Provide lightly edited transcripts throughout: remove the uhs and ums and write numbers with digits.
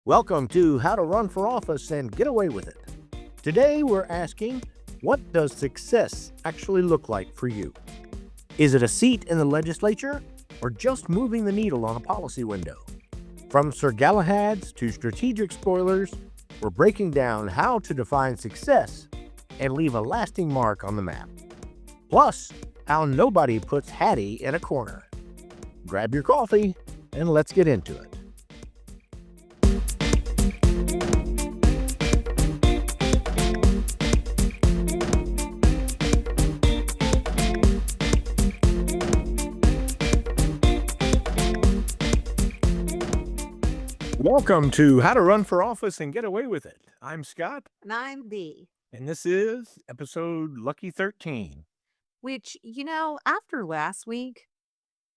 Welcome to How to Run for Office and Get Away with It. Today we're asking, what does success actually look like for you? Is it a seat in the legislature or just moving the needle on a policy window? From Sir Galahads to strategic spoilers, we're breaking down how to define success and leave a lasting mark on the map. Plus, how nobody puts Hattie in a corner. Grab your coffee and let's get into it. Welcome to How to Run for Office and Get Away with It. I'm Scott. And I'm B. And this is episode Lucky 13. Which, after last week,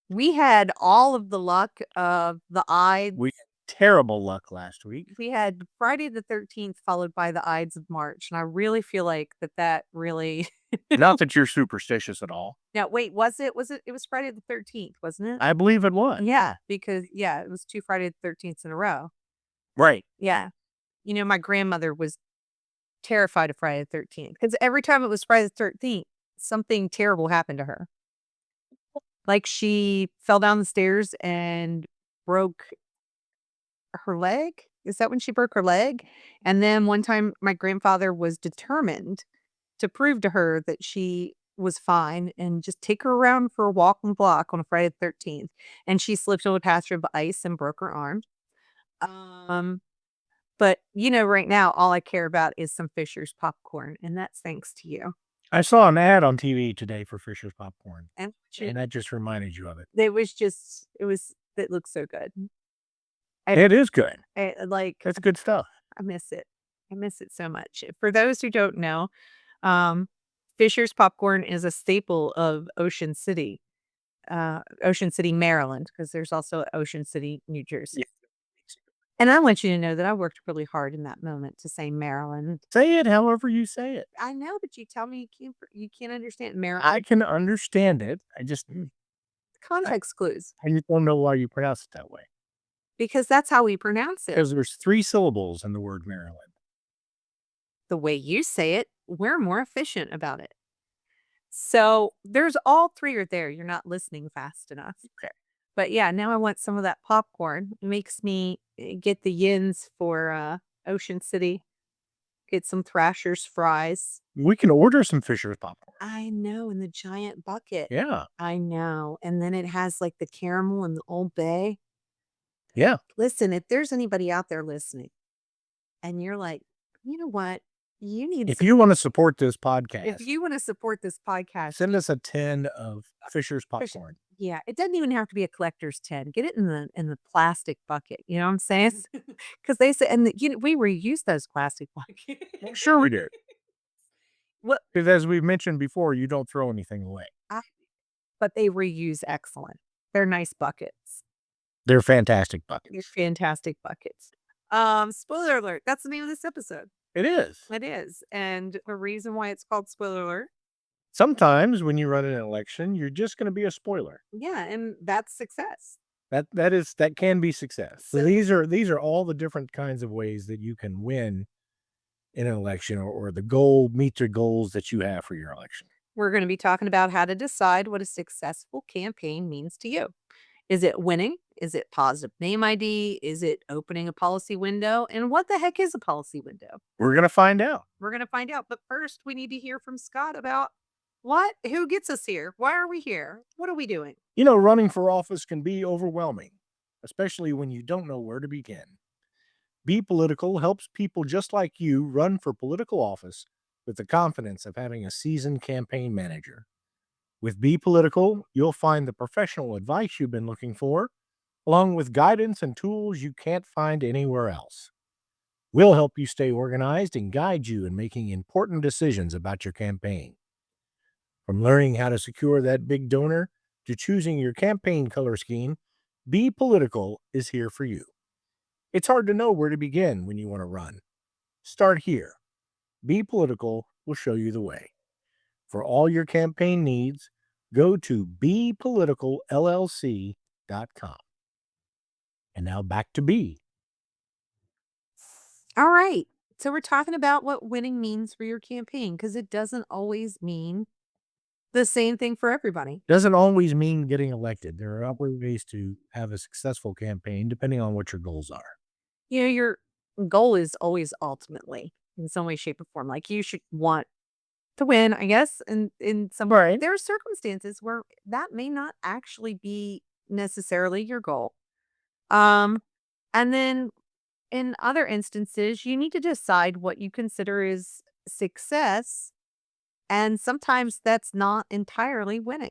we had all of the luck of the Ides. We had terrible luck last week. We had Friday the 13th followed by the Ides of March. And I really feel like that really... Not that you're superstitious at all. Now, wait, was it? It was Friday the 13th, wasn't it? I believe it was. Yeah, because, it was 2 Friday the 13th in a row. Right. Yeah. My grandmother was terrified of Friday the 13th because every time it was Friday the 13th, something terrible happened to her. Like she fell down the stairs and broke her leg. Is that when she broke her leg? And then one time my grandfather was determined to prove to her that she was fine and just take her around for a walk on the block on a Friday the 13th. And she slipped on a patch of ice and broke her arm. But right now, all I care about is some Fisher's popcorn. And that's thanks to you. I saw an ad on TV today for Fisher's popcorn. And that just reminded you of it. It looks so good. It is good. It's good stuff. I miss it. I miss it so much. For those who don't know, Fisher's popcorn is a staple of Ocean City, Maryland, because there's also Ocean City, New Jersey. Yeah. And I want you to know that I worked really hard in that moment to say Maryland. Say it however you say it. I know, but you tell me you can't understand Maryland. I can understand it. I just... Context clues. I just don't know why you pronounce it that way. Because that's how we pronounce it. Because there's 3 syllables in the word Maryland. The way you say it, we're more efficient about it. So there's all 3 are there. You're not listening fast enough. Okay. But yeah, now I want some of that popcorn. It makes me get the yins for Ocean City. Get some Thrasher's fries. We can order some Fisher's popcorn. I know, in the giant bucket. Yeah. I know. And then it has like the caramel and the Old Bay. Yeah. Listen, if there's anybody out there listening and you're like, you know what? If you want to support this podcast, send us a tin of Fisher's popcorn. Yeah, it doesn't even have to be a collector's tin. Get it in the plastic bucket. You know what I'm saying? Because they say, and we reuse those plastic buckets. Sure, we do. Because as we've mentioned before, you don't throw anything away. But they reuse excellent. They're nice buckets. They're fantastic buckets. Spoiler alert. That's the name of this episode. It is. It is. And the reason why it's called spoiler alert. Sometimes when you run an election, you're just going to be a spoiler. Yeah, and that's success. That can be success. So these are all the different kinds of ways that you can win in an election or meet the goals that you have for your election. We're going to be talking about how to decide what a successful campaign means to you. Is it winning? Is it positive name ID? Is it opening a policy window? And what the heck is a policy window? We're going to find out. But first, we need to hear from Scott about who gets us here? Why are we here? What are we doing? Running for office can be overwhelming, especially when you don't know where to begin. Be Political helps people just like you run for political office with the confidence of having a seasoned campaign manager. With Be Political, you'll find the professional advice you've been looking for, along with guidance and tools you can't find anywhere else. We'll help you stay organized and guide you in making important decisions about your campaign. From learning how to secure that big donor to choosing your campaign color scheme, Be Political is here for you. It's hard to know where to begin when you want to run. Start here. Be Political will show you the way. For all your campaign needs, go to bepoliticalllc.com. And now back to B. All right. So we're talking about what winning means for your campaign because it doesn't always mean the same thing for everybody. Doesn't always mean getting elected. There are other ways to have a successful campaign depending on what your goals are. Your goal is always ultimately in some way, shape, or form. Like you should want to win, I guess. And in some Right. there are circumstances where that may not actually be necessarily your goal. Um, and then in other instances, you need to decide what you consider is success. And sometimes that's not entirely winning.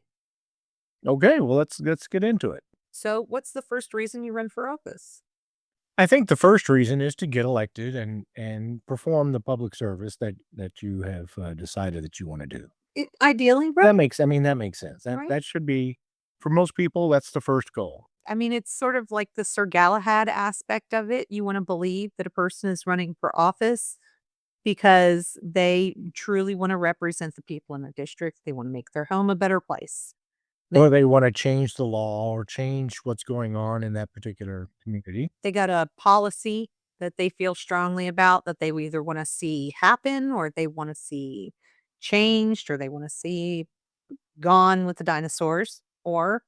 Okay, well let's get into it. So, what's the first reason you run for office? I think the first reason is to get elected and perform the public service that you have decided that you want to do. Ideally, right? That makes sense. That Right. that should be for most people. That's the first goal. I mean, it's sort of like the Sir Galahad aspect of it. You want to believe that a person is running for office because they truly want to represent the people in their district. They want to make their home a better place. Or they want to change the law or change what's going on in that particular community. They got a policy that they feel strongly about that they either want to see happen or they want to see changed or they want to see gone with the dinosaurs or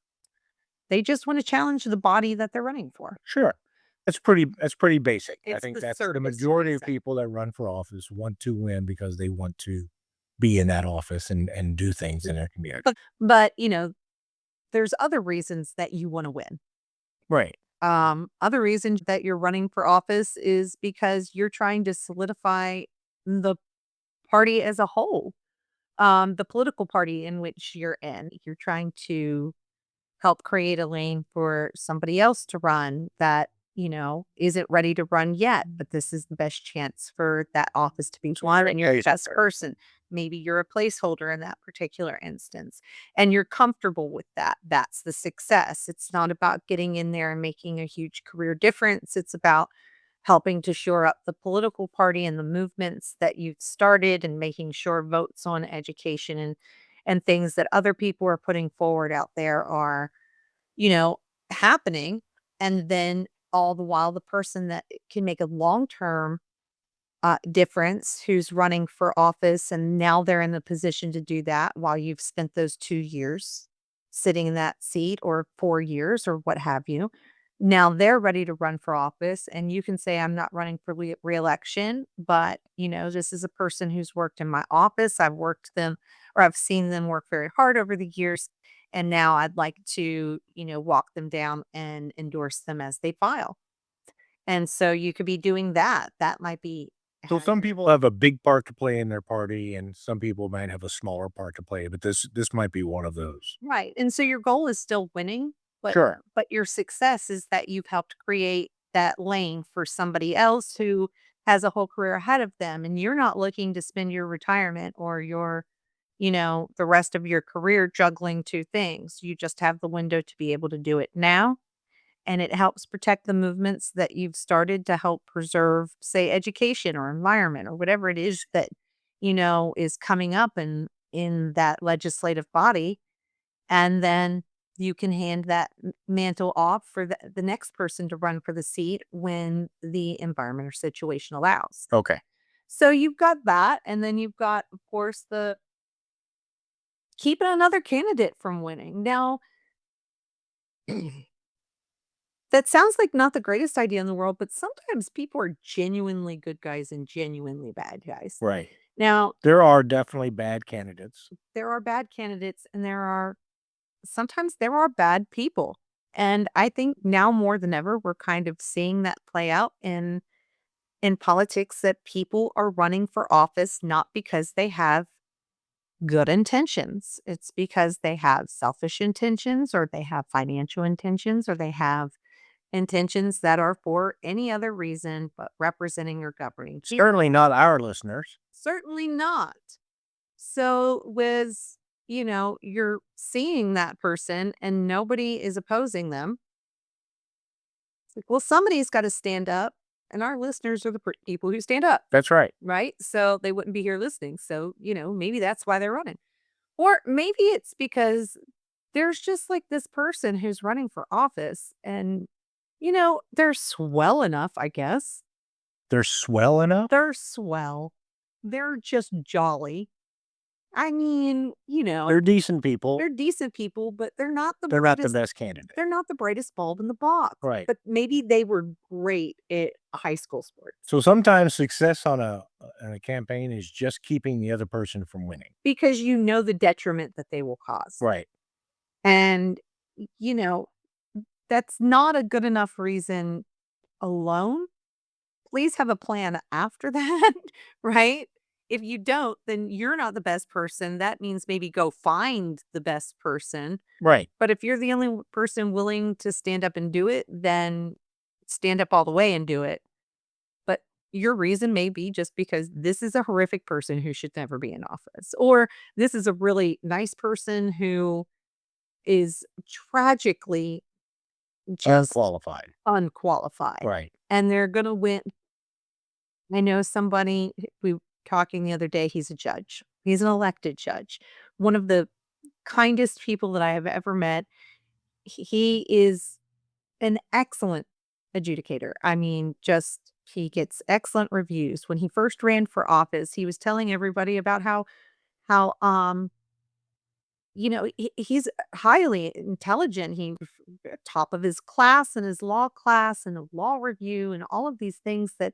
they just want to challenge the body that they're running for. Sure. That's pretty basic. I It's think the that's the surface majority of reason. people that run for office want to win because they want to be in that office and do things in their community. But there's other reasons that you want to win. Right. Other reasons that you're running for office is because you're trying to solidify the party as a whole, the political party in which you're in. You're trying to help create a lane for somebody else to run that, isn't ready to run yet, but this is the best chance for that office to be won and you're the best person. Maybe you're a placeholder in that particular instance and you're comfortable with that. That's the success. It's not about getting in there and making a huge career difference. It's about helping to shore up the political party and the movements that you've started and making sure votes on education and things that other people are putting forward out there are you know, happening. And then all the while, the person that can make a long term difference who's running for office and now they're in the position to do that while you've spent those 2 years sitting in that seat or 4 years or what have you. Now they're ready to run for office, and you can say, I'm not running for reelection, but this is a person who's worked in my office. I've worked them or I've seen them work very hard over the years. And now I'd like to, walk them down and endorse them as they file. And so you could be doing that. That might be So how some you're people have a big part to play in their party and some people might have a smaller part to play, but this might be one of those. right. And so your goal is still winning, but Sure. your success is that you've helped create that lane for somebody else who has a whole career ahead of them. And you're not looking to spend your retirement or the rest of your career juggling two things. You just have the window to be able to do it now and it helps protect the movements that you've started to help preserve, say, education or environment or whatever it is that is coming up in that legislative body, and then you can hand that mantle off for the next person to run for the seat when the environment or situation allows. Okay. So you've got that, and then you've got, of course, the keeping another candidate from winning. Now, that sounds like not the greatest idea in the world, but sometimes people are genuinely good guys and genuinely bad guys. Right. Now, There are definitely bad candidates. there are bad candidates and sometimes there are bad people. And I think now more than ever, we're kind of seeing that play out in politics that people are running for office not because they have good intentions. It's because they have selfish intentions or they have financial intentions or they have intentions that are for any other reason but representing or governing people. Certainly not our listeners. Certainly not. So, you're seeing that person and nobody is opposing them. It's like, well, somebody's got to stand up, and our listeners are the people who stand up, That's right. right? So they wouldn't be here listening. So, maybe that's why they're running. Or maybe it's because there's just like this person who's running for office and they're swell enough, I guess. They're swell enough? They're swell. They're just jolly. I mean, They're decent people. they're decent people, but they're not the They're not the brightest best candidate. they're not the brightest bulb in the box. Right. But maybe they were great at high school sports. So sometimes success on a campaign is just keeping the other person from winning. Because you know the detriment that they will cause. Right. And, you know, that's not a good enough reason alone. Please have a plan after that, right? If you don't, then you're not the best person. That means maybe go find the best person. Right. But if you're the only person willing to stand up and do it, then stand up all the way and do it. But your reason may be just because this is a horrific person who should never be in office, or this is a really nice person who is tragically just Unqualified. unqualified. Right. And they're going to win. I know somebody, we were talking the other day, he's a judge. He's an elected judge. One of the kindest people that I have ever met. He is an excellent adjudicator. I mean, just he gets excellent reviews. When he first ran for office, he was telling everybody about how he's highly intelligent. He top of his class in his law class and a law review and all of these things that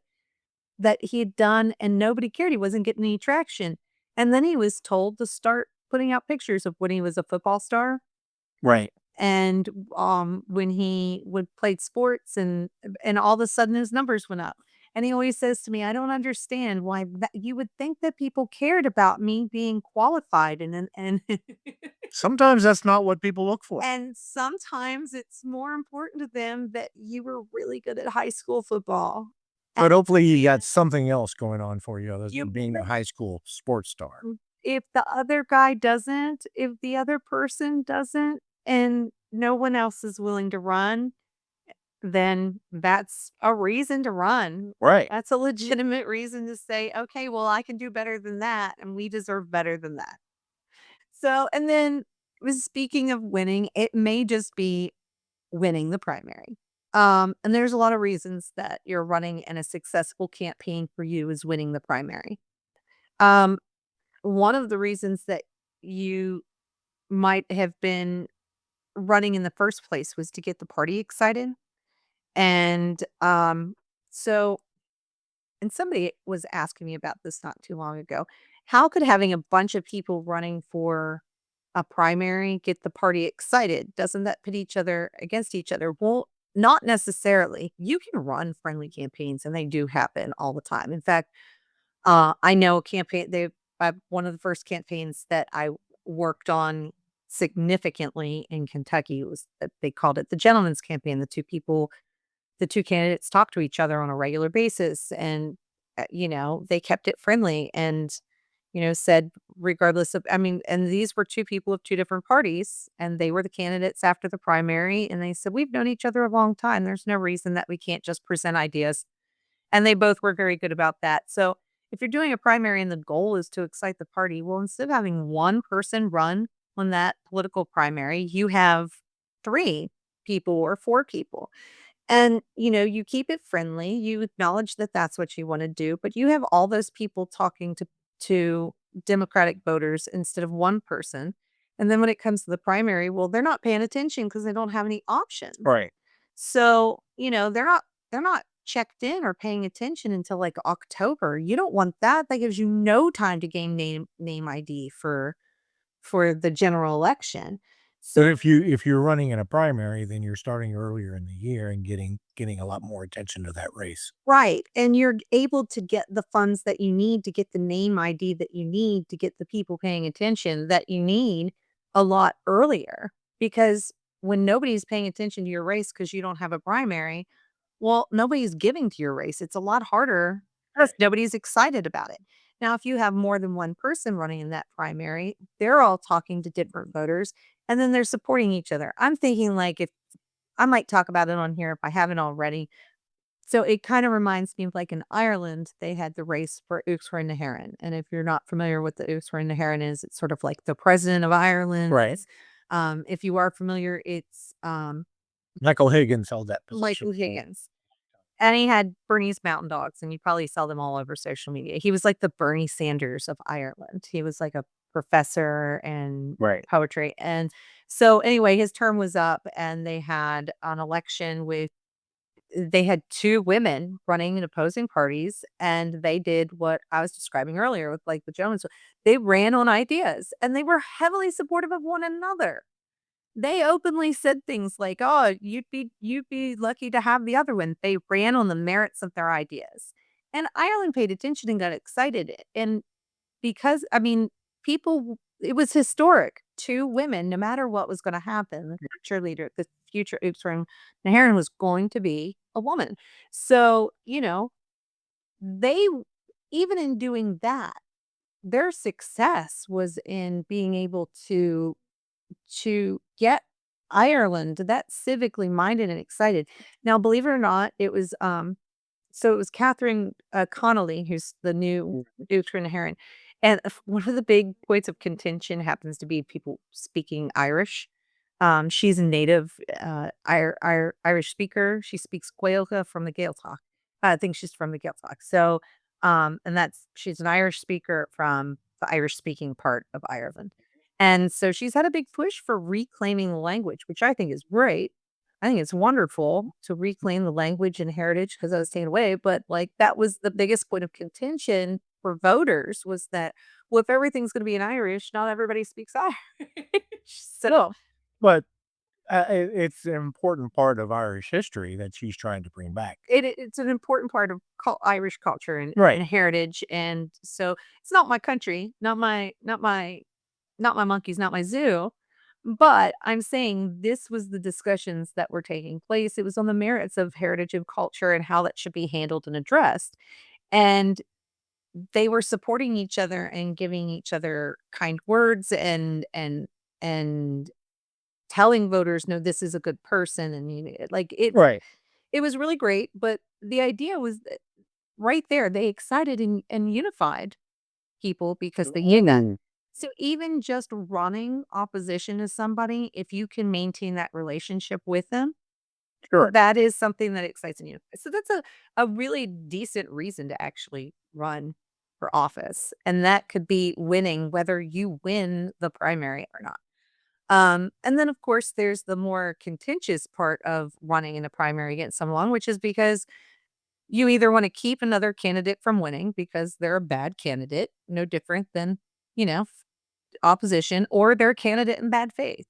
he had done, and nobody cared. He wasn't getting any traction. And then he was told to start putting out pictures of when he was a football star Right. and when he would played sports, and all of a sudden his numbers went up. And he always says to me, "I don't understand why that you would think that people cared about me being qualified and Sometimes that's not what people look for. and sometimes it's more important to them that you were really good at high school football." But hopefully you got something else going on for you other You than being a high school sports star. If the other guy doesn't, if the other person doesn't, and no one else is willing to run, then that's a reason to run. Right. That's a legitimate reason to say, "Okay, well, I can do better than that, and we deserve better than that." So, and then speaking of winning, it may just be winning the primary. And there's a lot of reasons that you're running and a successful campaign for you is winning the primary. Um, One of the reasons that you might have been running in the first place was to get the party excited. And so, and somebody was asking me about this not too long ago. How could having a bunch of people running for a primary get the party excited? Doesn't that pit each other against each other? Well, not necessarily. You can run friendly campaigns, and they do happen all the time. In fact, I know a campaign one of the first campaigns that I worked on significantly in Kentucky was they called it the gentleman's campaign. The two candidates talked to each other on a regular basis, and they kept it friendly and said regardless of, I mean, and these were two people of two different parties, and they were the candidates after the primary, and they said, "We've known each other a long time. There's no reason that we can't just present ideas." And they both were very good about that. So if you're doing a primary and the goal is to excite the party, well, instead of having one person run on that political primary, you have three people or four people. And, you keep it friendly. You acknowledge that that's what you want to do, but you have all those people talking to Democratic voters instead of one person. And then when it comes to the primary, well, they're not paying attention because they don't have any options. Right. So, they're not checked in or paying attention until like October. You don't want that. That gives you no time to gain name ID for the general election. So if you're running in a primary, then you're starting earlier in the year and getting a lot more attention to that race. Right. And you're able to get the funds that you need to get the name ID that you need to get the people paying attention that you need a lot earlier. Because when nobody's paying attention to your race because you don't have a primary, well, nobody's giving to your race. It's a lot harder because nobody's excited about it. Now, if you have more than one person running in that primary, they're all talking to different voters and then they're supporting each other. I'm thinking like if I might talk about it on here if I haven't already. So it kind of reminds me of like in Ireland, they had the race for Uachtar na HÉireann. And if you're not familiar with the Uachtar na HÉireann is, it's sort of like the president of Ireland. Right. If you are familiar, it's Michael Higgins held that position. Michael Higgins. And he had Bernese Mountain Dogs, and you probably saw them all over social media. He was like the Bernie Sanders of Ireland. He was like a professor in Right. poetry. And so anyway, his term was up and they had an election with they had 2 women running in opposing parties, and they did what I was describing earlier with, like, the Jones. They ran on ideas, and they were heavily supportive of one another. They openly said things like, "Oh, you'd be lucky to have the other one." They ran on the merits of their ideas. And Ireland paid attention and got excited, and because I mean, it was historic. 2 women, no matter what was gonna happen, the future Oopsring Naharan was going to be a woman. So, they even in doing that, their success was in being able to get Ireland that civically minded and excited. Now, believe it or not, it was Catherine, Connolly, who's the new Uachtaráin na hÉireann, and one of the big points of contention happens to be people speaking Irish. She's a native, Irish speaker. She speaks Gaeilge from the Gaeltacht. I think she's from the Gaeltacht. So, and she's an Irish speaker from the Irish-speaking part of Ireland. And so she's had a big push for reclaiming the language, which I think is great. I think it's wonderful to reclaim the language and heritage because I was taken away, but, like, that was the biggest point of contention for voters was that, well, if everything's gonna be in Irish, not everybody speaks Irish. So, But it's an important part of Irish history that she's trying to bring back. it's an important part of Irish culture and Right. heritage, and so it's not my country, not my monkeys, not my zoo, but I'm saying this was the discussions that were taking place. It was on the merits of heritage and culture and how that should be handled and addressed. And they were supporting each other and giving each other kind words and telling voters, no, this is a good person. And Right. it was really great. But the idea was that right there, they excited and unified people because they knew that. So even just running opposition to somebody, if you can maintain that relationship with them, Sure. that is something that excites you. So that's a really decent reason to actually run for office. And that could be winning whether you win the primary or not. And then of course there's the more contentious part of running in a primary against someone, which is because you either want to keep another candidate from winning because they're a bad candidate, no different than, opposition, or they're a candidate in bad faith.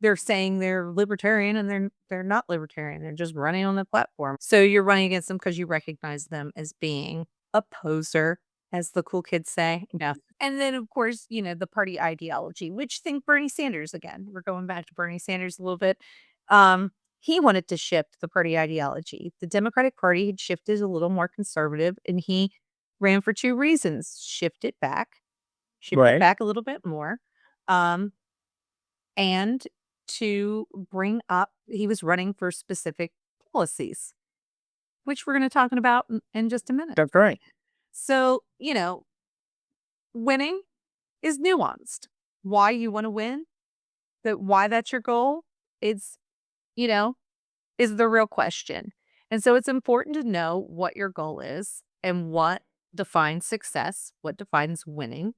They're saying they're libertarian and they're not libertarian. They're just running on the platform. So you're running against them because you recognize them as being a poser, as the cool kids say. Yeah. And then of course, the party ideology, which think Bernie Sanders again. We're going back to Bernie Sanders a little bit. He wanted to shift the party ideology. The Democratic Party had shifted a little more conservative and he ran for 2 reasons. Shift it Right. back a little bit more. Um, and to bring up he was running for specific policies, which we're gonna talking about in just a minute. That's right. So, winning is nuanced. Why you wanna win, why that's your goal, it's, you know, is the real question. And so it's important to know what your goal is and what defines success, what defines winning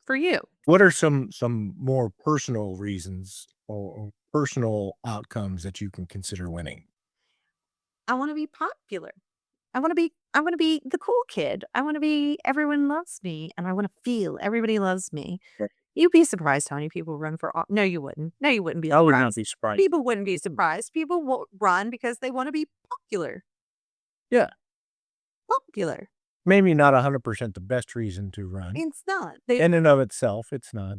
for you. What are some more personal reasons or personal outcomes that you can consider winning? I wanna be popular. I wanna be the cool kid. I wanna be everyone loves me, and I wanna feel everybody loves me. Right. You'd be surprised how many people run for no, you wouldn't. No, you wouldn't be I would not surprised. be surprised. People wouldn't be surprised. People will run because they wanna be popular. Yeah. Popular. Maybe not 100% the best reason to run. It's not. They In and of itself, it's not.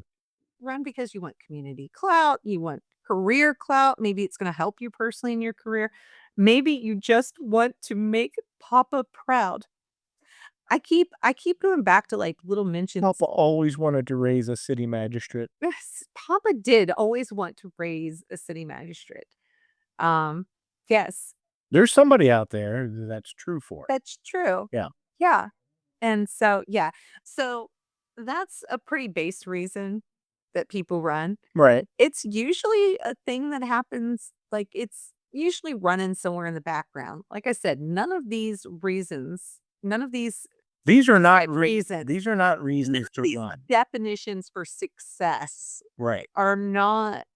run because you want community clout, you want career clout, maybe it's gonna help you personally in your career. Maybe you just want to make Papa proud. I keep going back to, like, little mentions. Papa always wanted to raise a city magistrate. Yes, Papa did always want to raise a city magistrate. Um, yes, There's somebody out there that's true for it. that's true. Yeah. Yeah, and so yeah. So, that's a pretty base reason that people run. Right. It's usually a thing that happens, like, it's usually running somewhere in the background. Like I said, none of these These are not reasons, these are not reasons to these run. definitions for success Right. are not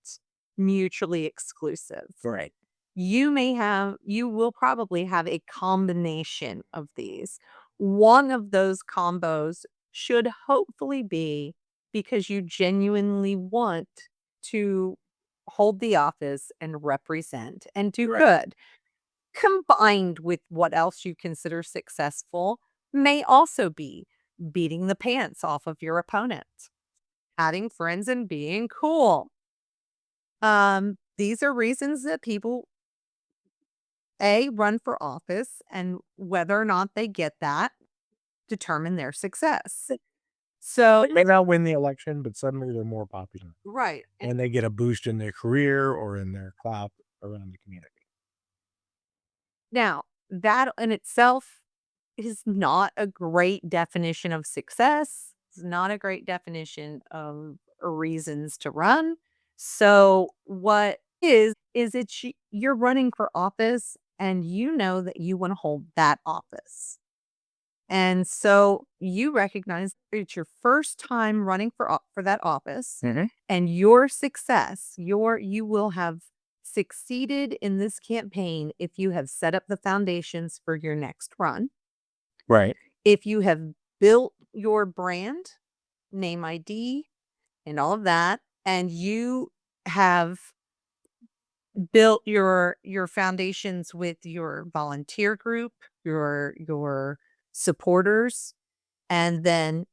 mutually exclusive. Right. You will probably have a combination of these. One of those combos should hopefully be because you genuinely want to hold the office and represent and do Right. good. Combined with what else you consider successful may also be beating the pants off of your opponent, adding friends and being cool. These are reasons that people run for office, and whether or not they get that determine their success. So They may not win the election, but suddenly they're more popular right. and they get a boost in their career or in their clout around the community. Now, that in itself is not a great definition of success. It's not a great definition of reasons to run. So what is you're running for office and you know that you want to hold that office. And so you recognize that it's your first time running for that office, Mhm. and your success, you will have succeeded in this campaign if you have set up the foundations for your next run. Right. If you have built your brand, name ID, and all of that, and you have built your foundations with your volunteer group, your supporters, and then,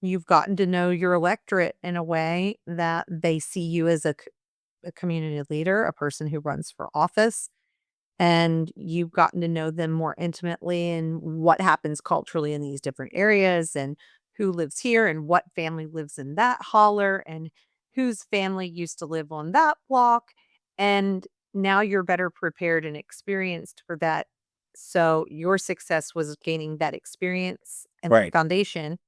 you've gotten to know your electorate in a way that they see you as a community leader, a person who runs for office, and you've gotten to know them more intimately and what happens culturally in these different areas and who lives here and what family lives in that holler and whose family used to live on that block. And now you're better prepared and experienced for that. So your success was gaining that experience and Right. foundation,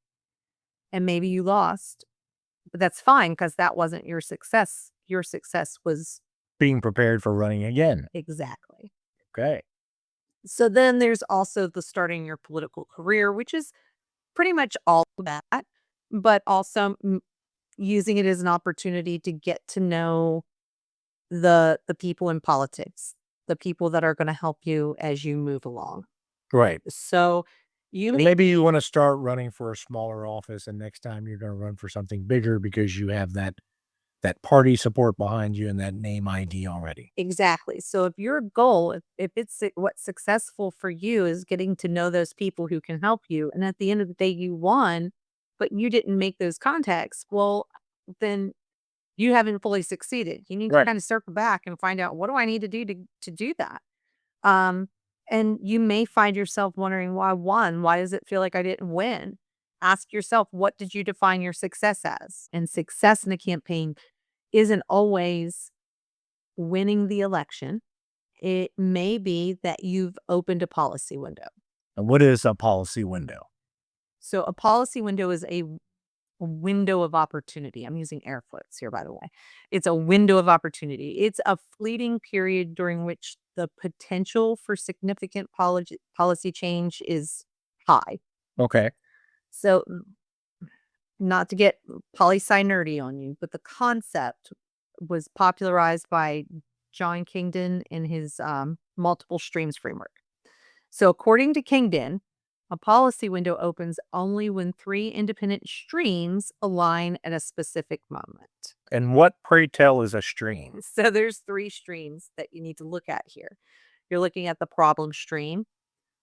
and maybe you lost, but that's fine because that wasn't your success. Your success was Being prepared for running again. exactly. Okay. So then there's also the starting your political career, which is pretty much all of that, but also using it as an opportunity to get to know the people in politics, the people that are going to help you as you move along. Right. So you And may maybe you wanna start running for a smaller office, and next time you're gonna run for something bigger because you have that party support behind you and that name ID already. exactly. So if your goal, if what's successful for you is getting to know those people who can help you, and at the end of the day you won, but you didn't make those contacts, well, then you haven't fully succeeded. You need to Right. kind of circle back and find out what do I need to do to do that. Um, and you may find yourself wondering why I won. Why does it feel like I didn't win? Ask yourself, what did you define your success as? And success in a campaign isn't always winning the election. It may be that you've opened a policy window. And what is a policy window? So a policy window is a window of opportunity. I'm using air quotes here, by the way. It's a window of opportunity. It's a fleeting period during which the potential for significant policy change is high. Okay. So, not to get poli-sci nerdy on you, but the concept was popularized by John Kingdon in his multiple streams framework. So, according to Kingdon, a policy window opens only when three independent streams align at a specific moment. And what, pray tell, is a stream? So, there's three streams that you need to look at here. You're looking at the problem stream,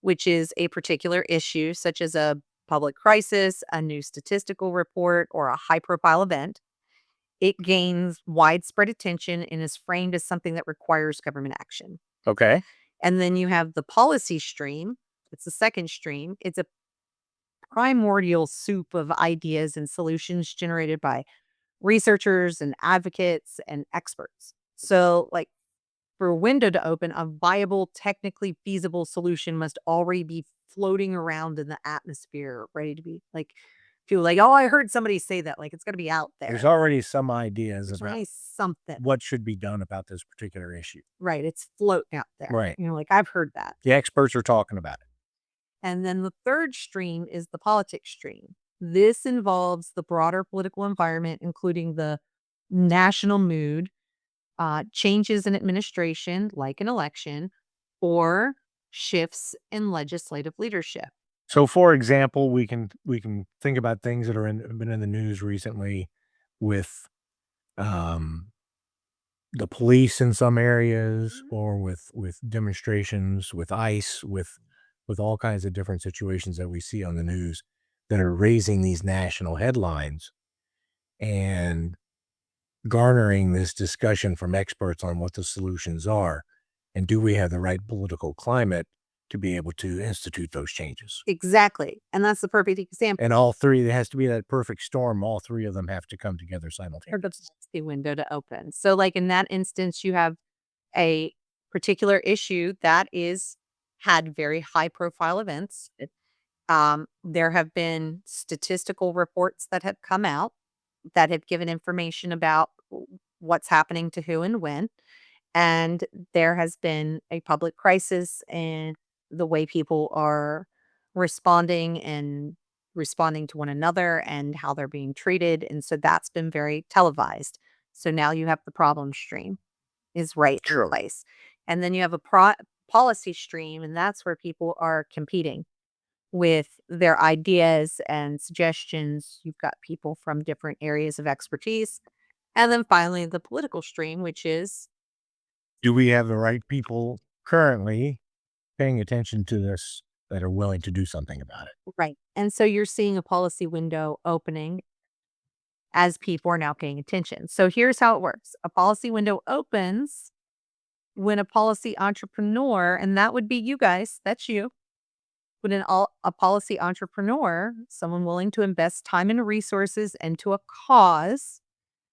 which is a particular issue, such as a public crisis, a new statistical report, or a high profile event. It gains widespread attention and is framed as something that requires government action. Okay. And then you have the policy stream. It's the second stream. It's a primordial soup of ideas and solutions generated by researchers and advocates and experts. So, like for a window to open, a viable, technically feasible solution must already be floating around in the atmosphere, ready to be like People are like, "Oh, I heard somebody say that." Like, it's gotta be out There's there. already some ideas There's about already something. what should be done about this particular issue. Right, it's floating out there. Right. Like, "I've heard that." The experts are talking about it. And then the third stream is the politics stream. This involves the broader political environment, including the national mood, changes in administration, like an election, or shifts in legislative leadership. So, for example, we can think about things that been in the news recently with um, the police in some areas, Mhm. or with demonstrations, with ICE, with all kinds of different situations that we see on the news that are raising these national headlines and garnering this discussion from experts on what the solutions are, and do we have the right political climate to be able to institute those changes? Exactly. And that's the perfect example. And all three, there has to be that perfect storm. All three of them have to come together For the simultaneously. policy window to open. So, like in that instance, you have a particular issue that is had very high profile events. There have been statistical reports that have come out that have given information about what's happening to who and when. And there has been a public crisis in the way people are responding and responding to one another and how they're being treated. And so that's been very televised. So now you have the problem stream is right in Sure. place. And then you have a policy stream, and that's where people are competing with their ideas and suggestions. You've got people from different areas of expertise. And then finally, the political stream, which is Do we have the right people currently paying attention to this that are willing to do something about it? right. And so you're seeing a policy window opening as people are now paying attention. So here's how it works: a policy window opens when a policy entrepreneur, and that would be you guys, that's you, when a policy entrepreneur, someone willing to invest time and resources into a cause,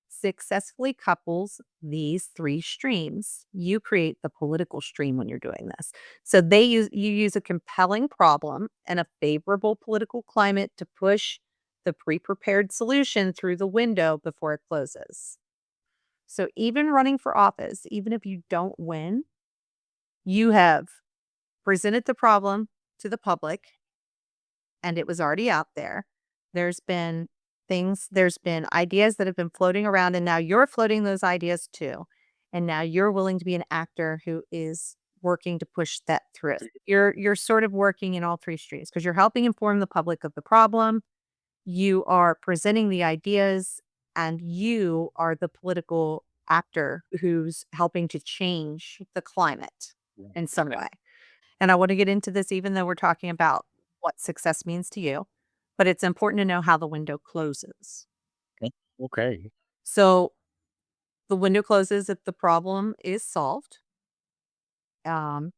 successfully couples these three streams. You create the political stream when you're doing this. So you use a compelling problem and a favorable political climate to push the pre-prepared solution through the window before it closes. So even running for office, even if you don't win, you have presented the problem to the public and it was already out there. There's been ideas that have been floating around, and now you're floating those ideas too. And now you're willing to be an actor who is working to push that through. You're sort of working in all three streams because you're helping inform the public of the problem, you are presenting the ideas, and you are the political actor who's helping to change the climate in some way. And I want to get into this even though we're talking about what success means to you, but it's important to know how the window closes. Okay. So the window closes if the problem is solved, um,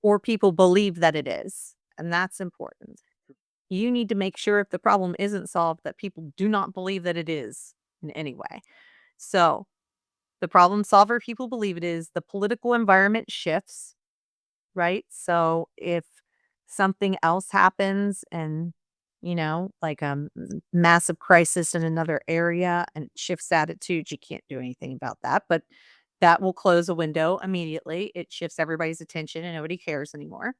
or people believe that it is. And that's important. You need to make sure if the problem isn't solved that people do not believe that it is in any way. So the problem solver people believe it is, the political environment shifts, right? So if something else happens and, like a massive crisis in another area and it shifts attitudes, you can't do anything about that. But that will close a window immediately. It shifts everybody's attention and nobody cares anymore.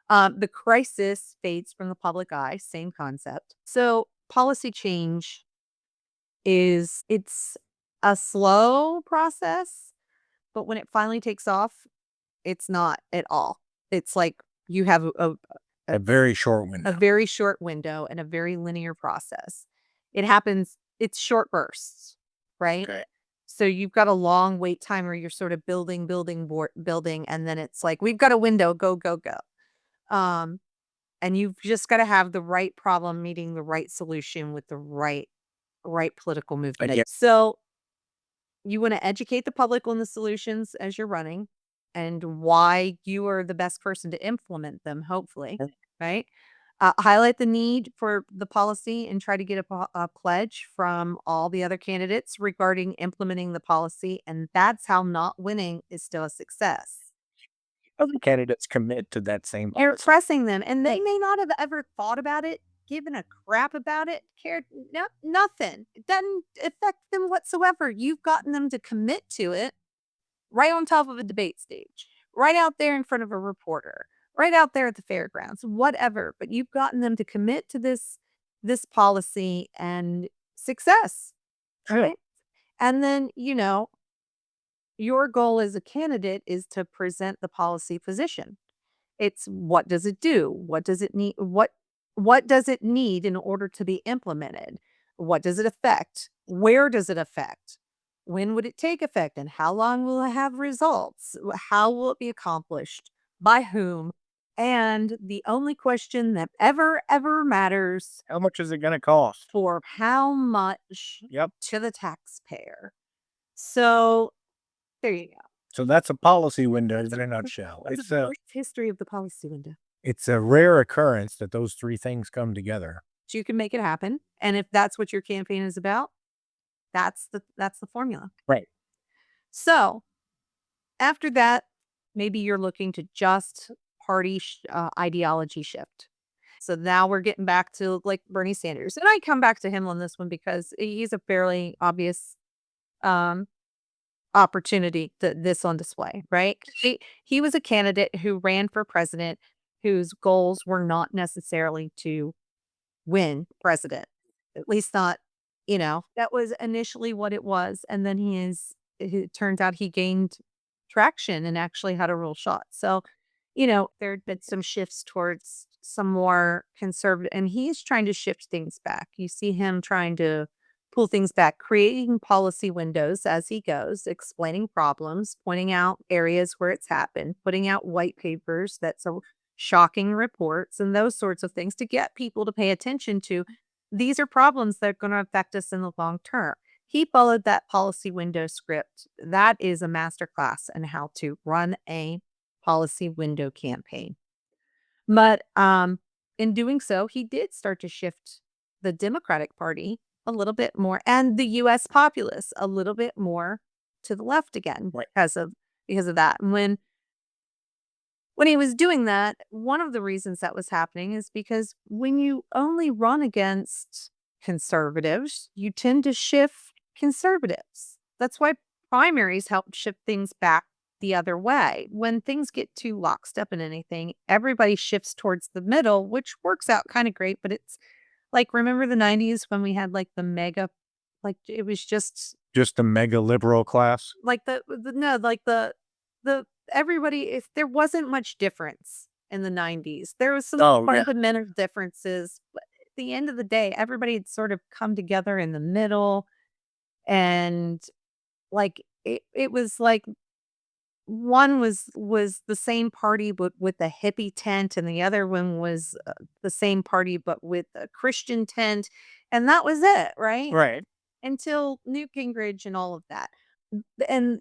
The crisis fades from the public eye, same concept. So policy change it's a slow process, but when it finally takes off, it's not at all. It's like you have a A very short a window. very short window and a very linear process. It's short bursts, right? Okay. So you've got a long wait time where you're sort of building, and then it's like, we've got a window, go, go, go. Um, and you've just got to have the right problem meeting the right solution with the right political movement. Yeah. So you want to educate the public on the solutions as you're running and why you are the best person to implement them, hopefully, right? Highlight the need for the policy and try to get a pledge from all the other candidates regarding implementing the policy. And that's how not winning is still a success. Other candidates commit to that same. You're pressing them, and they may not have ever thought about it given a crap about it, cared nothing. It doesn't affect them whatsoever. You've gotten them to commit to it right on top of a debate stage, right out there in front of a reporter, right out there at the fairgrounds, whatever. But you've gotten them to commit to this policy and success. Right. And then, your goal as a candidate is to present the policy position. It's what does it do? What does it need? What does it need in order to be implemented? What does it affect? Where does it affect? When would it take effect? And how long will it have results? How will it be accomplished? By whom? And the only question that ever matters, How much is it going to cost? for how much Yep. to the taxpayer. So there you go. So that's a policy window in a nutshell. That's It's a a brief history of the policy window. it's a rare occurrence that those three things come together. So you can make it happen. And if that's what your campaign is about, that's the formula. Right. So after that, maybe you're looking to just party ideology shift. So now we're getting back to like Bernie Sanders. And I come back to him on this one because he's a fairly obvious um, opportunity to this on display, right? He was a candidate who ran for president whose goals were not necessarily to win president. At least not, that was initially what it was. And then it turns out he gained traction and actually had a real shot. So, there had been some shifts towards some more conservative, and he's trying to shift things back. You see him trying to pull things back, creating policy windows as he goes, explaining problems, pointing out areas where it's happened, putting out white papers that's shocking reports and those sorts of things to get people to pay attention to these are problems that are going to affect us in the long term. He followed that policy window script. That is a masterclass in how to run a policy window campaign. But in doing so, he did start to shift the Democratic Party a little bit more and the US populace a little bit more to the left again Right. because of that. And when he was doing that, one of the reasons that was happening is because when you only run against conservatives, you tend to shift conservatives. That's why primaries help shift things back the other way. When things get too locked up in anything, everybody shifts towards the middle, which works out kind of great. But it's like, remember the 90s when we had like the mega, like it was just Just a mega liberal class. like no, like the everybody, if there wasn't much difference in the 90s, there was some Oh, yeah. fundamental differences, but at the end of the day, everybody had sort of come together in the middle, and, like, it was like one was the same party, but with a hippie tent, and the other one was, the same party, but with a Christian tent, and that was it, right? Right. Until Newt Gingrich and all of that. And,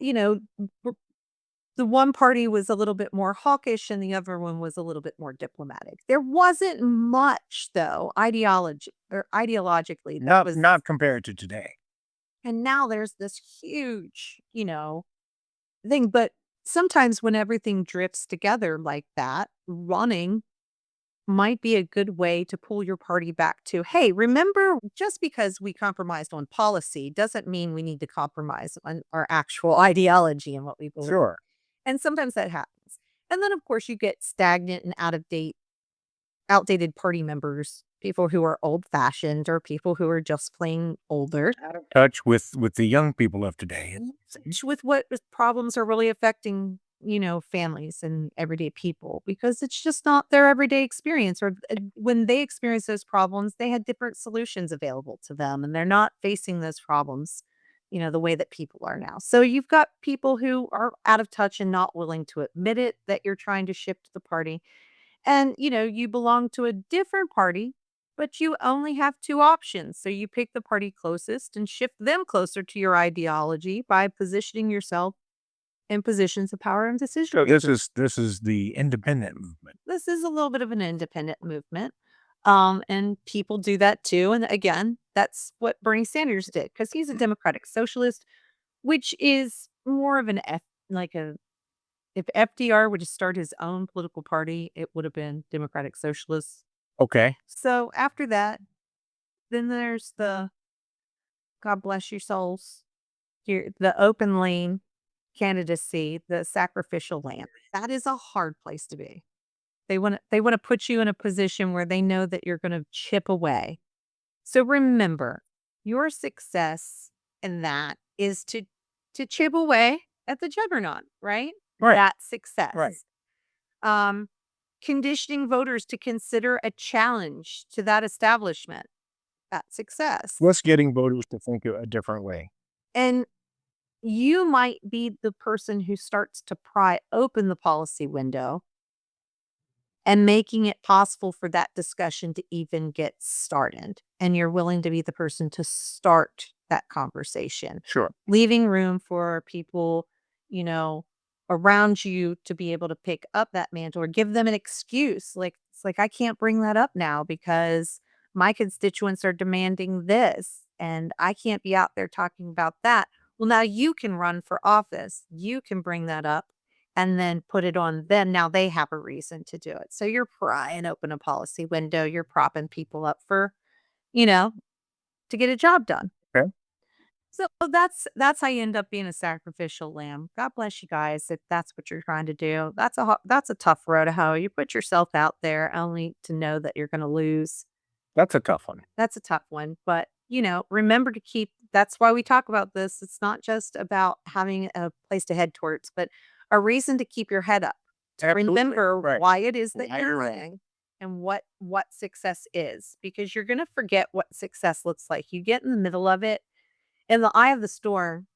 the one party was a little bit more hawkish and the other one was a little bit more diplomatic. There wasn't much though, ideologically that was. Not compared to today. And now there's this huge, thing. But sometimes when everything drifts together like that, running might be a good way to pull your party back to, hey, remember, just because we compromised on policy doesn't mean we need to compromise on our actual ideology and what we believe. Sure. And sometimes that happens. And then, of course, you get stagnant and outdated party members, people who are old fashioned or people who are just plain older. Out of touch with the young people of today. With what problems are really affecting, families and everyday people, because it's just not their everyday experience. Or when they experience those problems, they had different solutions available to them and they're not facing those problems the way that people are now. So you've got people who are out of touch and not willing to admit it, that you're trying to shift the party. And, you belong to a different party, but you only have two options. So you pick the party closest and shift them closer to your ideology by positioning yourself in positions of power and decision. So this is the independent movement. This is a little bit of an independent movement. And people do that too. And again, that's what Bernie Sanders did because he's a democratic socialist, which is more of an if FDR would have started his own political party, it would have been Democratic Socialists. Okay. So after that, then there's the God bless your souls, the open lane candidacy, the sacrificial lamb. That is a hard place to be. They want to put you in a position where they know that you're going to chip away. So remember, your success in that is to chip away at the juggernaut, right? Right. That's success. Right. Um, conditioning voters to consider a challenge to that establishment. That's success. What's getting voters to think a different way? And you might be the person who starts to pry open the policy window and making it possible for that discussion to even get started. And you're willing to be the person to start that conversation, Sure. leaving room for people, you know, around you to be able to pick up that mantle or give them an excuse. Like, it's like, I can't bring that up now because my constituents are demanding this and I can't be out there talking about that. Well, now you can run for office. You can bring that up and then put it on them. Now they have a reason to do it. So you're prying open a policy window. You're propping people up for, you know, to get a job done. Okay. So that's how you end up being a sacrificial lamb. God bless you guys if that's what you're trying to do. That's a tough road to hoe. You put yourself out there only to know that you're going to lose. That's a tough one. That's a tough one, but, remember to keep that's why we talk about this. It's not just about having a place to head towards, but a reason to keep your head up, to Absolutely. remember Right. why it is that Right. you're doing and what success is, because you're gonna forget what success looks like. You get in the middle of it, in the eye of the storm,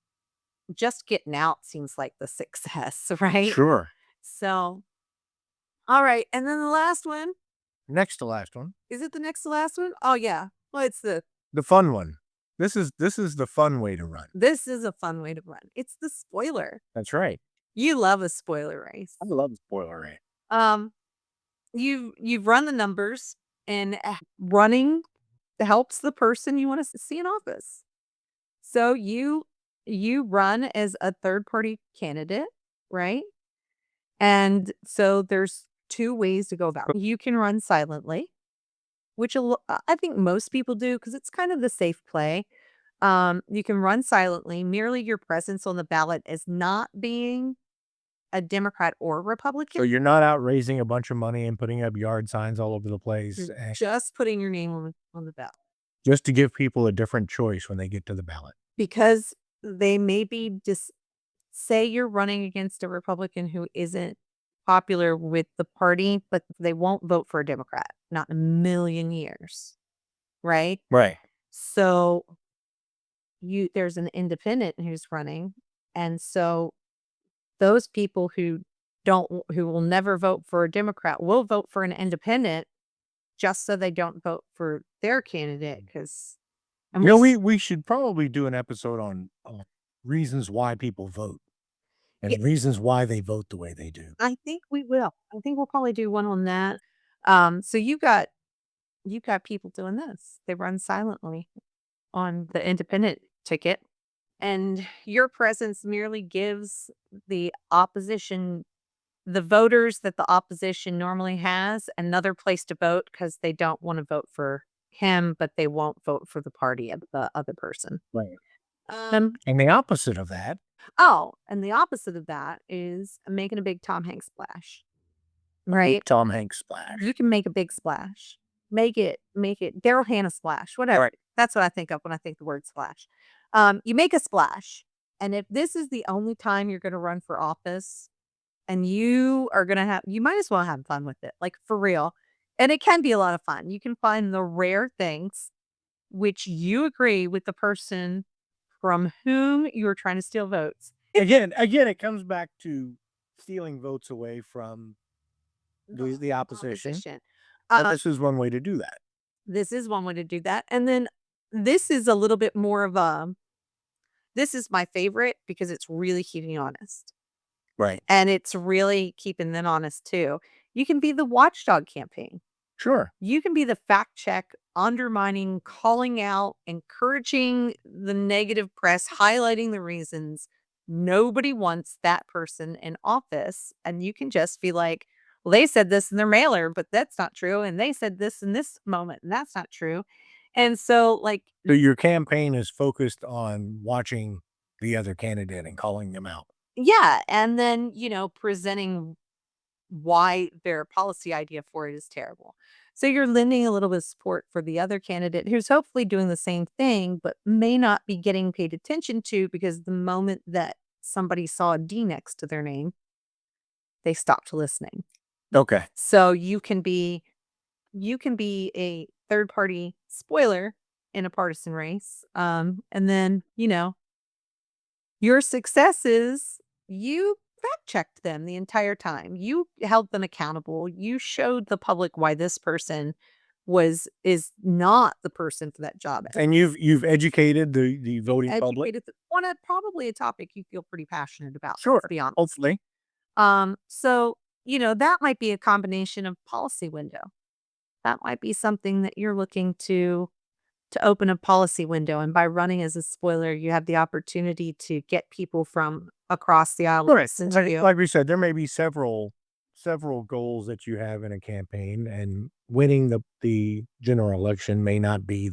just getting out seems like the success, right? Sure. So, all right, and then the last one, Next to last one. is it the next to last one? Oh, yeah. Well, it's The fun one. This is the fun way to run. this is a fun way to run. It's the spoiler. That's right. You love a spoiler race. I love spoiler rate. Um, you've run the numbers, and running helps the person you want to see in office. So you run as a third party candidate, right? And so there's two ways to go about it. You can run silently, which I think most people do because it's kind of the safe play. You can run silently. Merely your presence on the ballot is not being a Democrat or Republican. So you're not out raising a bunch of money and putting up yard signs all over the place, You're and just putting your name on the ballot just to give people a different choice when they get to the ballot. because they maybe just say you're running against a Republican who isn't popular with the party, but they won't vote for a Democrat, not in a million years, right? Right. So there's an independent who's running, and so those people who will never vote for a Democrat will vote for an independent just so they don't vote for their candidate because We should probably do an episode on reasons why people vote Yeah. and reasons why they vote the way they do. I think we will. I think we'll probably do one on that. So you got people doing this. They run silently on the independent ticket, and your presence merely gives the opposition, the voters that the opposition normally has, another place to vote because they don't want to vote for him, but they won't vote for the party of the other person. Right. Um, And the opposite of that. and the opposite of that is making a big Tom Hanks splash. Right? Tom Hanks splash. You can make a big splash. Make it Daryl Hannah splash, whatever. Right. That's what I think of when I think the word splash. You make a splash. And if this is the only time you're going to run for office and you might as well have fun with it, like for real. And it can be a lot of fun. You can find the rare things which you agree with the person from whom you're trying to steal votes. Again, it comes back to stealing votes away from the opposition. And this is one way to do that. This is one way to do that. And then this is a little bit more of this is my favorite because it's really keeping you honest. Right. And it's really keeping them honest too. You can be the watchdog campaign. Sure. You can be the fact check, undermining, calling out, encouraging the negative press, highlighting the reasons nobody wants that person in office. And you can just be like, Well, they said this in their mailer, but that's not true. And they said this in this moment, and that's not true. And so, like, So your campaign is focused on watching the other candidate and calling them out. yeah. And then, presenting why their policy idea for it is terrible. So you're lending a little bit of support for the other candidate who's hopefully doing the same thing, but may not be getting paid attention to because the moment that somebody saw a D next to their name, they stopped listening. Okay. So you can be a third party spoiler in a partisan race. And then, your successes, you fact checked them the entire time. You held them accountable. You showed the public why this person is not the person for that job. And you've educated the voting public? Educated on probably a topic you feel pretty passionate about, Sure, let's be honest. hopefully. So, that might be a combination of policy window. That might be something that you're looking to open a policy window, and by running as a spoiler, you have the opportunity to get people from across the aisle to Right. listen to you. Like we said, there may be several goals that you have in a campaign, and winning the general election may not be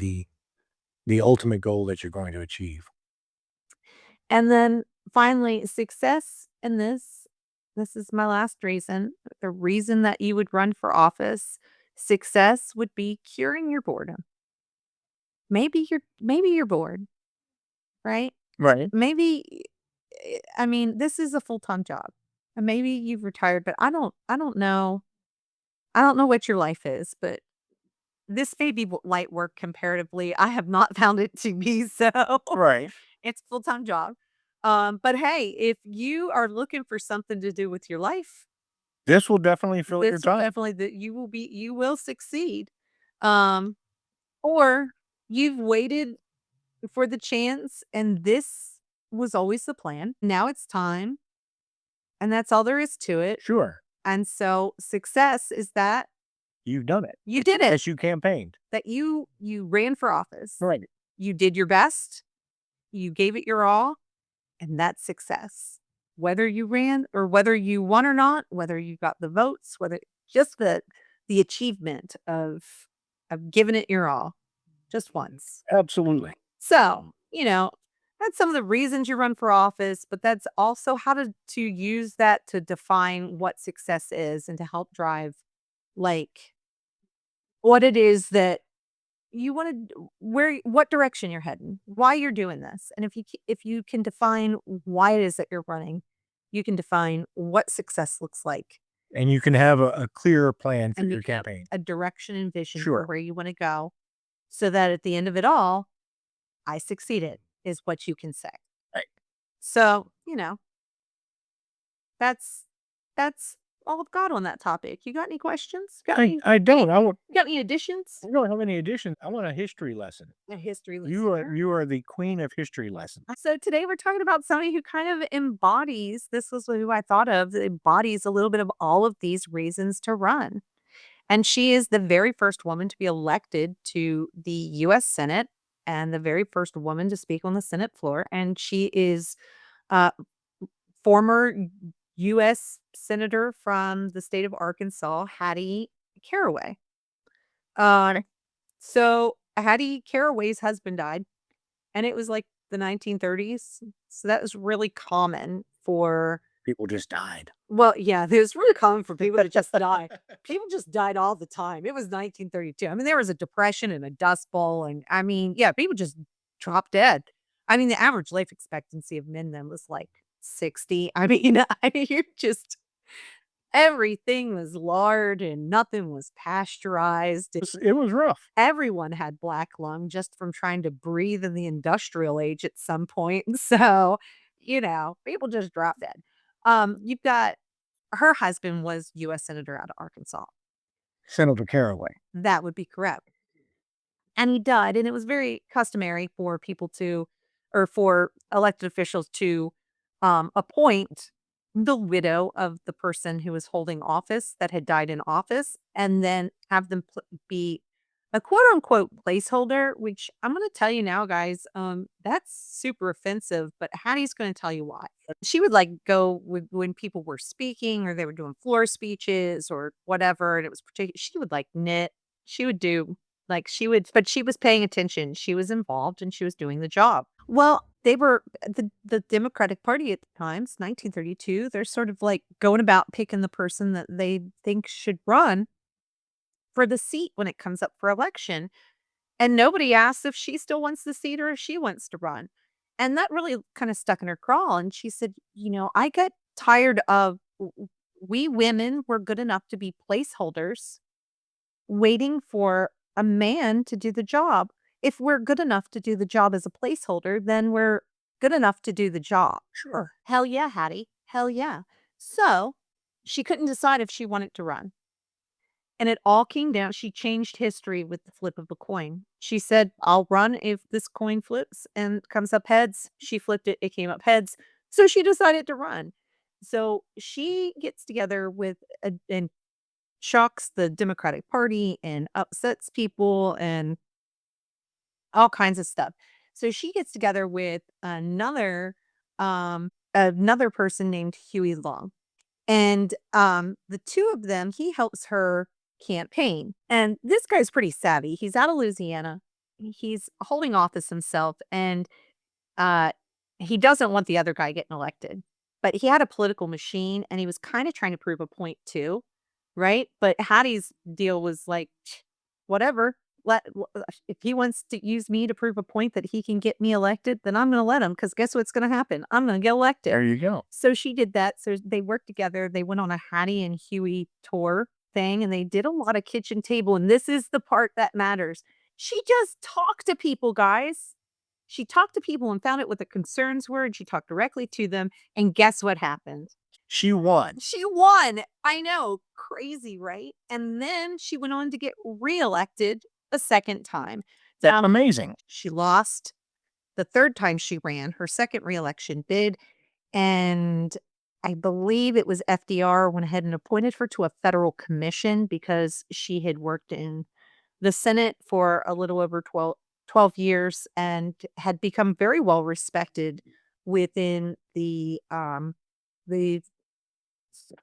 the ultimate goal that you're going to achieve. And then finally, success in this is my last reason. The reason that you would run for office, success would be curing your boredom. Maybe you're bored, right? Right. Maybe I mean, this is a full-time job. And maybe you've retired, but I don't know. I don't know what your life is, but this may be light work comparatively. I have not found it to be so. Right. It's a full-time job. But hey, if you are looking for something to do with your life, This will definitely fill your this will time. definitely that you will succeed. Um, or you've waited for the chance and this was always the plan. Now it's time, and that's all there is to it. Sure. And so success is that You've done it. you did it, As you campaigned. that you ran for office. Right. You did your best, you gave it your all, and that's success. Whether you ran or whether you won or not, whether you got the votes, whether just the achievement of giving it your all just once. Absolutely. So, that's some of the reasons you run for office, but that's also how to use that to define what success is and to help drive like what it is that you want to what direction you're heading, why you're doing this. And if you can define why it is that you're running, you can define what success looks like, And you can have a clearer plan for and you your can have campaign. a direction and vision for Sure. where you want to go so that at the end of it all, I succeeded is what you can say. Right. So, that's that's all I've got on that topic. You got any questions? I don't. You got any additions? I don't have any additions. I want a history lesson. A history You are listener. you are the queen of history lessons. So today we're talking about somebody who kind of embodies, this was who I thought of, that embodies a little bit of all of these reasons to run. And she is the very first woman to be elected to the US Senate and the very first woman to speak on the Senate floor. And she is uh, former US Senator from the state of Arkansas, Hattie Caraway. Uh, so Hattie Caraway's husband died, and it was like the 1930s. So that was really common for, People just died. well, yeah, it was really common for people to just die. People just died all the time. It was 1932. I mean, there was a depression and a dust bowl. And I mean, yeah, people just dropped dead. I mean, the average life expectancy of men then was like 60. I mean, you just, everything was lard and nothing was pasteurized. It was rough. Everyone had black lung just from trying to breathe in the industrial age at some point. So, people just drop dead. You've got her husband was US Senator out of Arkansas. Senator Caraway. That would be correct. And he died, and it was very customary for people to, or for elected officials to appoint the widow of the person who was holding office that had died in office, and then have them be a quote unquote placeholder, which I'm going to tell you now, guys, that's super offensive, but Hattie's going to tell you why. She would like go with when people were speaking or they were doing floor speeches or whatever, and it was particular. She would like knit. She would do like she would, but she was paying attention. She was involved and she was doing the job. Well, they were the Democratic Party at the time, it's 1932. They're sort of like going about picking the person that they think should run for the seat when it comes up for election, and nobody asks if she still wants the seat or if she wants to run. And that really kind of stuck in her craw. And she said, I got tired of we women were good enough to be placeholders waiting for a man to do the job. If we're good enough to do the job as a placeholder, then we're good enough to do the job. Sure. Hell yeah, Hattie. Hell yeah. So she couldn't decide if she wanted to run. And it all came down she changed history with the flip of a coin. She said, "I'll run if this coin flips and comes up heads." She flipped it, it came up heads. So she decided to run. So she gets together with and shocks the Democratic Party and upsets people and all kinds of stuff. So she gets together with another person named Huey Long. And, the 2 of them, he helps her campaign. And this guy's pretty savvy. He's out of Louisiana. He's holding office himself, and, uh, he doesn't want the other guy getting elected. But he had a political machine, and he was kinda trying to prove a point too, right? But Hattie's deal was like, "Whatever. If he wants to use me to prove a point that he can get me elected, then I'm gonna let him. Because guess what's gonna happen? I'm gonna get elected." There you go. So she did that. So they worked together. They went on a Hattie and Huey tour thing, and they did a lot of kitchen table, and this is the part that matters. She just talked to people, guys. She talked to people and found out what the concerns were, and she talked directly to them, and guess what happened? She won. She won. I know, crazy, right? And then she went on to get reelected a second time. That's amazing. She lost the third time she ran, her second reelection bid, and I believe it was FDR went ahead and appointed her to a federal commission because she had worked in the Senate for a little over 12 years and had become very well respected within the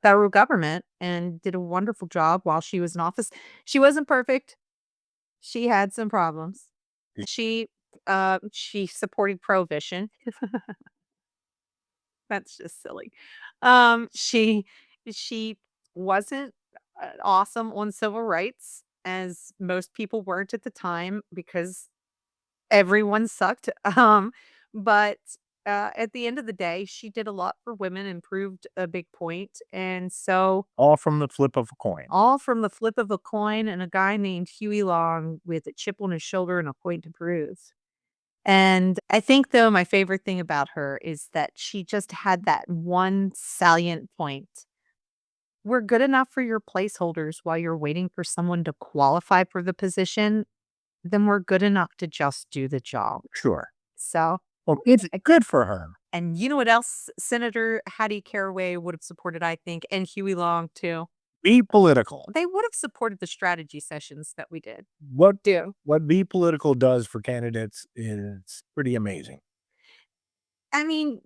federal government and did a wonderful job while she was in office. She wasn't perfect. She had some problems. She supported prohibition. That's just silly. She wasn't, awesome on civil rights, as most people weren't at the time because everyone sucked, but, at the end of the day, she did a lot for women and proved a big point, and so All from the flip of a coin. all from the flip of a coin and a guy named Huey Long with a chip on his shoulder and a point to prove. And I think, though, my favorite thing about her is that she just had that one salient point. We're good enough for your placeholders while you're waiting for someone to qualify for the position, then we're good enough to just do the job. Sure. So, Well, it's good for her. and you know what else Senator Hattie Caraway would have supported, I think, and Huey Long too? Be political. They would have supported the strategy sessions that we did. What Do. what Be Political does for candidates is pretty amazing. I mean,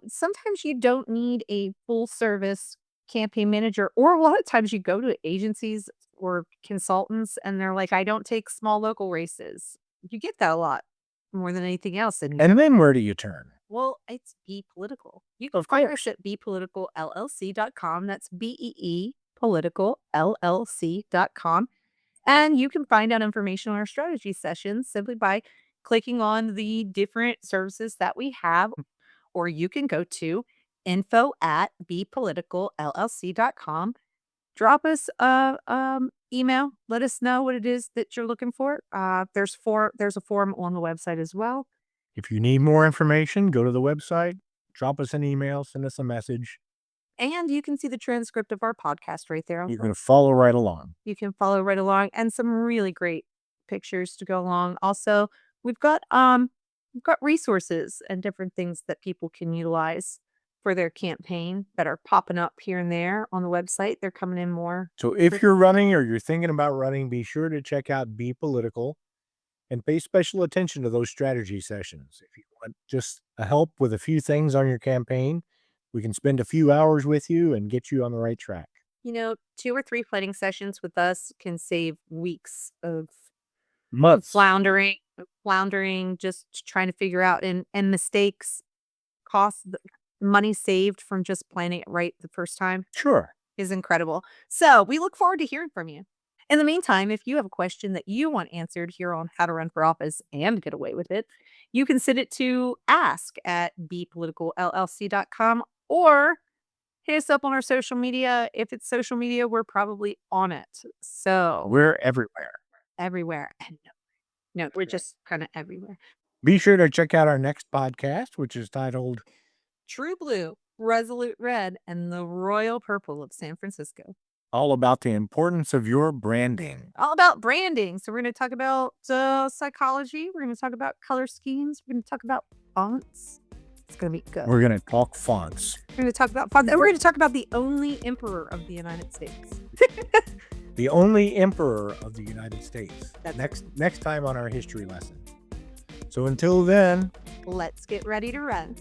sometimes you don't need a full service campaign manager, or a lot of times you go to agencies or consultants and they're like, I don't take small local races. You get that a lot more than anything else. And And then where do you turn? well, it's Be Political. You can Of find course. us at bepoliticalllc.com. That's BEE Political LLC.com. And you can find out information on our strategy sessions simply by clicking on the different services that we have, or you can go to info at bepoliticalllc.com. Drop us a email. Let us know what it is that you're looking for. There's a form on the website as well. If you need more information, go to the website, drop us an email, send us a message. And you can see the transcript of our podcast right there. You can follow right along. You can follow right along and some really great pictures to go along. Also, we've got resources and different things that people can utilize for their campaign that are popping up here and there on the website. They're coming in more. So if you're running or you're thinking about running, be sure to check out Be Political and pay special attention to those strategy sessions. If you want just a help with a few things on your campaign, we can spend a few hours with you and get you on the right track. 2 or 3 planning sessions with us can save weeks of Months. floundering, just trying to figure out and mistakes, cost, money saved from just planning it right the first time Sure. is incredible. So we look forward to hearing from you. In the meantime, if you have a question that you want answered here on how to run for office and get away with it, you can send it to ask@bepoliticalllc.com or hit us up on our social media. If it's social media, we're probably on it. So We're everywhere. everywhere. And no, we're just kind of everywhere. Be sure to check out our next podcast, which is titled True Blue, Resolute Red, and the Royal Purple of San Francisco. All About the Importance of Your Branding. All about branding. So we're going to talk about psychology. We're going to talk about color schemes. We're going to talk about fonts. It's going to be good. We're going to talk fonts. We're going to talk about fonts. And we're going to talk about the only emperor of the United States. The only emperor of the United States. That's next time on our history lesson. So until then, let's get ready to run.